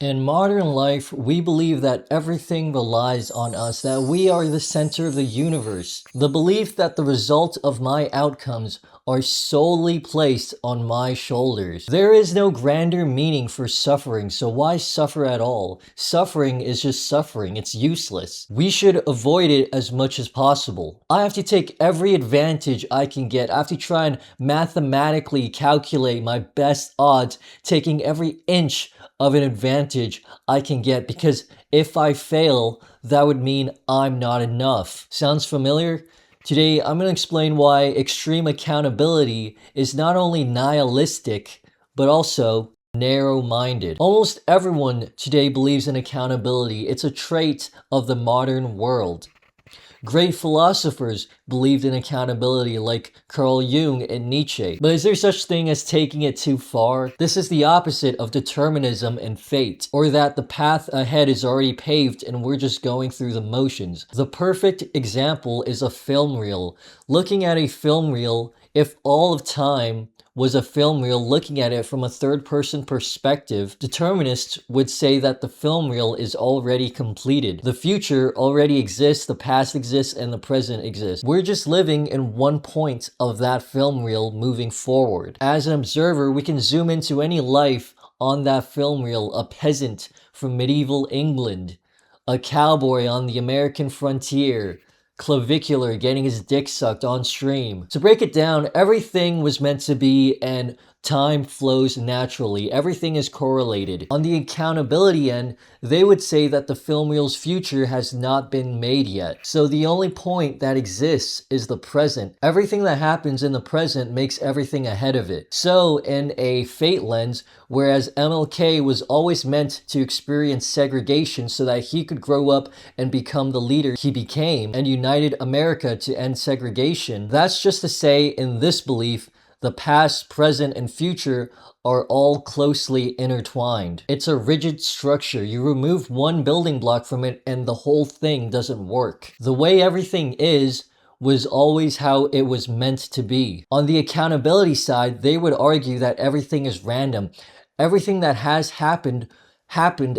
In modern life, we believe that everything relies on us, that we are the center of the universe. The belief that the result of my outcomes are solely placed on my shoulders. There is no grander meaning for suffering, so why suffer at all? Suffering is just suffering, it's useless. We should avoid it as much as possible. I have to take every advantage I can get. I have to try and mathematically calculate my best odds, taking every inch of an advantage I can get, because if I fail, that would mean I'm not enough. Sounds familiar? Today, I'm going to explain why extreme accountability is not only nihilistic, but also narrow-minded. Almost everyone today believes in accountability. It's a trait of the modern world. Great philosophers believed in accountability like Carl Jung and Nietzsche. But is there such thing as taking it too far? This is the opposite of determinism and fate, or that the path ahead is already paved and we're just going through the motions. The perfect example is a film reel. Looking at a film reel, if all of time was a film reel, looking at it from a third-person perspective, determinists would say that the film reel is already completed. The future already exists, the past exists, and the present exists. We're just living in one point of that film reel moving forward. As an observer, we can zoom into any life on that film reel: a peasant from medieval England, a cowboy on the American frontier, clavicular getting his dick sucked on stream. To break it down, everything was meant to be, and time flows naturally. Everything is correlated. On the accountability end, they would say that the film reel's future has not been made yet. So the only point that exists is the present. Everything that happens in the present makes everything ahead of it. So in a fate lens, whereas MLK was always meant to experience segregation so that he could grow up and become the leader he became and united America to end segregation, that's just to say, in this belief, the past, present, and future are all closely intertwined. It's a rigid structure. You remove one building block from it and the whole thing doesn't work. The way everything is was always how it was meant to be. On the accountability side, they would argue that everything is random. Everything that has happened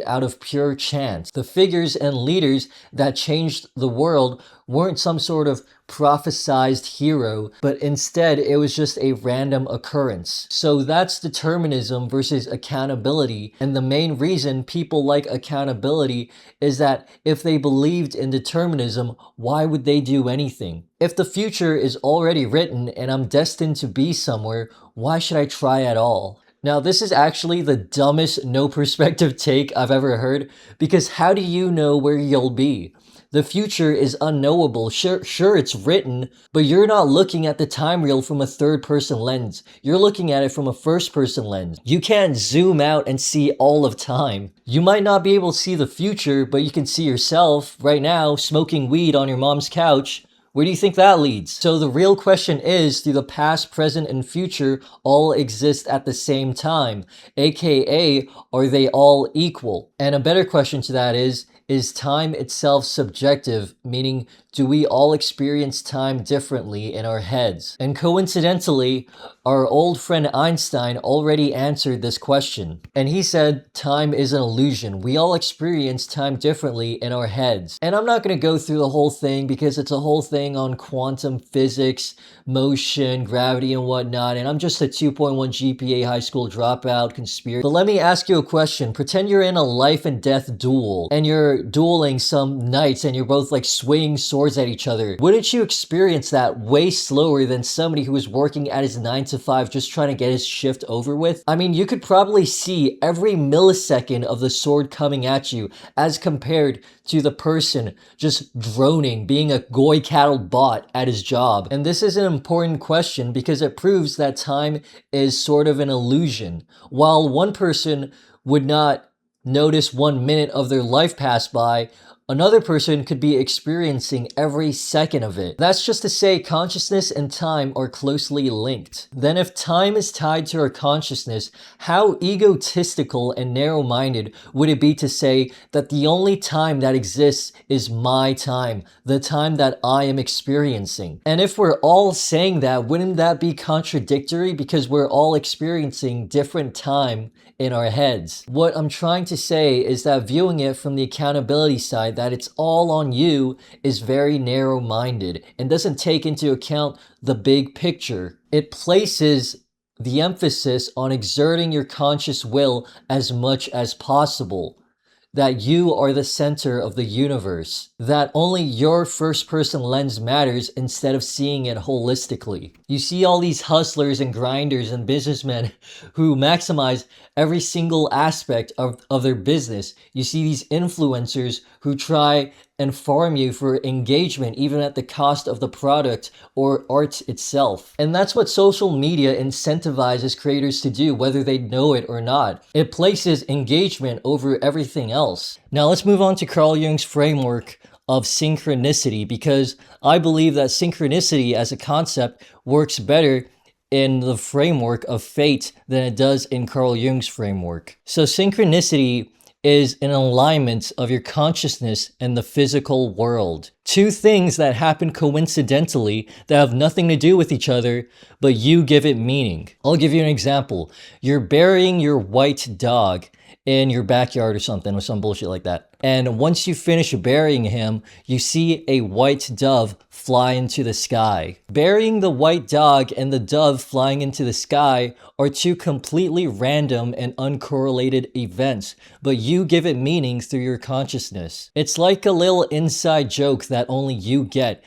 out of pure chance. The figures and leaders that changed the world weren't some sort of prophesized hero, but instead it was just a random occurrence. So that's determinism versus accountability. And the main reason people like accountability is that if they believed in determinism, why would they do anything? If the future is already written and I'm destined to be somewhere, why should I try at all? Now, this is actually the dumbest no perspective take I've ever heard, because how do you know where you'll be? The future is unknowable. Sure, it's written, but you're not looking at the time reel from a third-person lens. You're looking at it from a first-person lens. You can't zoom out and see all of time. You might not be able to see the future, but you can see yourself right now smoking weed on your mom's couch. Where do you think that leads? So the real question is, do the past, present, and future all exist at the same time? AKA, are they all equal? And a better question to that is time itself subjective? Meaning, do we all experience time differently in our heads? And coincidentally, our old friend Einstein already answered this question. And he said, time is an illusion. We all experience time differently in our heads. And I'm not going to go through the whole thing because it's a whole thing on quantum physics, motion, gravity, and whatnot. And I'm just a 2.1 GPA high school dropout conspiracy. But let me ask you a question. Pretend you're in a life and death duel and you're dueling some knights and you're both like swinging swords at each other. Wouldn't you experience that way slower than somebody who is working at his 9 to 5 just trying to get his shift over with? I mean, you could probably see every millisecond of the sword coming at you as compared to the person just droning, being a goy cattle bot at his job. And this is an important question because it proves that time is sort of an illusion. While one person would not notice 1 minute of their life pass by, Another person could be experiencing every second of it. That's just to say consciousness and time are closely linked. Then if time is tied to our consciousness, how egotistical and narrow-minded would it be to say that the only time that exists is my time, the time that I am experiencing? And if we're all saying that, wouldn't that be contradictory because we're all experiencing different time in our heads? What I'm trying to say is that viewing it from the accountability side, that it's all on you, is very narrow-minded and doesn't take into account the big picture. It places the emphasis on exerting your conscious will as much as possible, that you are the center of the universe, that only your first-person lens matters instead of seeing it holistically. You see all these hustlers and grinders and businessmen who maximize every single aspect of their business. You see these influencers who try and farm you for engagement even at the cost of the product or art itself. And that's what social media incentivizes creators to do, whether they know it or not. It places engagement over everything else. Now let's move on to Carl Jung's framework of synchronicity, because I believe that synchronicity as a concept works better in the framework of fate than it does in Carl Jung's framework. So synchronicity is an alignment of your consciousness and the physical world. Two things that happen coincidentally that have nothing to do with each other, but you give it meaning. I'll give you an example. You're burying your white dog in your backyard or something, or some bullshit like that. And once you finish burying him, you see a white dove fly into the sky. Burying the white dog and the dove flying into the sky are two completely random and uncorrelated events, but you give it meaning through your consciousness. It's like a little inside joke that only you get.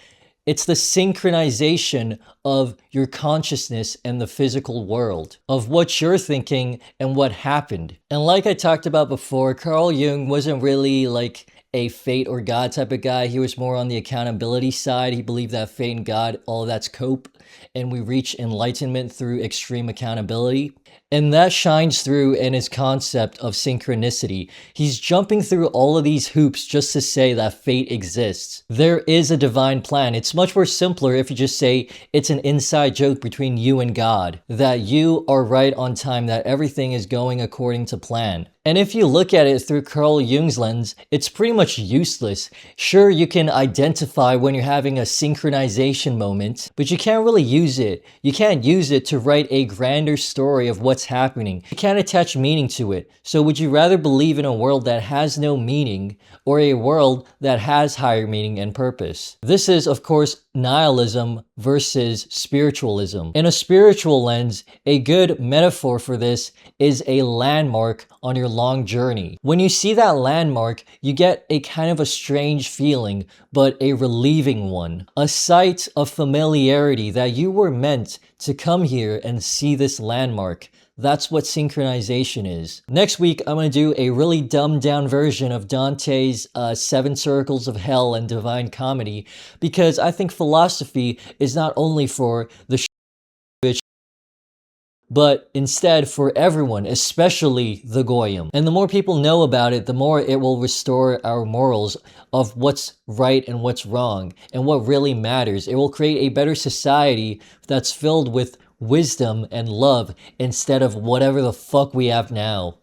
It's the synchronization of your consciousness and the physical world, of what you're thinking and what happened. And like I talked about before, Carl Jung wasn't really like a fate or God type of guy. He was more on the accountability side. He believed that fate and God, all of that's cope, and we reach enlightenment through extreme accountability. And that shines through in his concept of synchronicity. He's jumping through all of these hoops just to say that fate exists. There is a divine plan. It's much more simpler if you just say it's an inside joke between you and God, that you are right on time, that everything is going according to plan. And if you look at it through Carl Jung's lens, it's pretty much useless. Sure, you can identify when you're having a synchronization moment, but you can't really use it. You can't use it to write a grander story of what's happening. You can't attach meaning to it. So would you rather believe in a world that has no meaning or a world that has higher meaning and purpose? This is, of course, nihilism versus spiritualism. In a spiritual lens, a good metaphor for this is a landmark on your long journey. When you see that landmark, you get a kind of a strange feeling, but a relieving one. A sight of familiarity that you were meant to come here and see this landmark. That's what synchronization is. Next week, I'm going to do a really dumbed down version of Dante's Seven Circles of Hell and Divine Comedy, because I think philosophy is not only for the bitch, but instead for everyone, especially the Goyim. And the more people know about it, the more it will restore our morals of what's right and what's wrong, and what really matters. It will create a better society that's filled with wisdom and love instead of whatever the fuck we have now.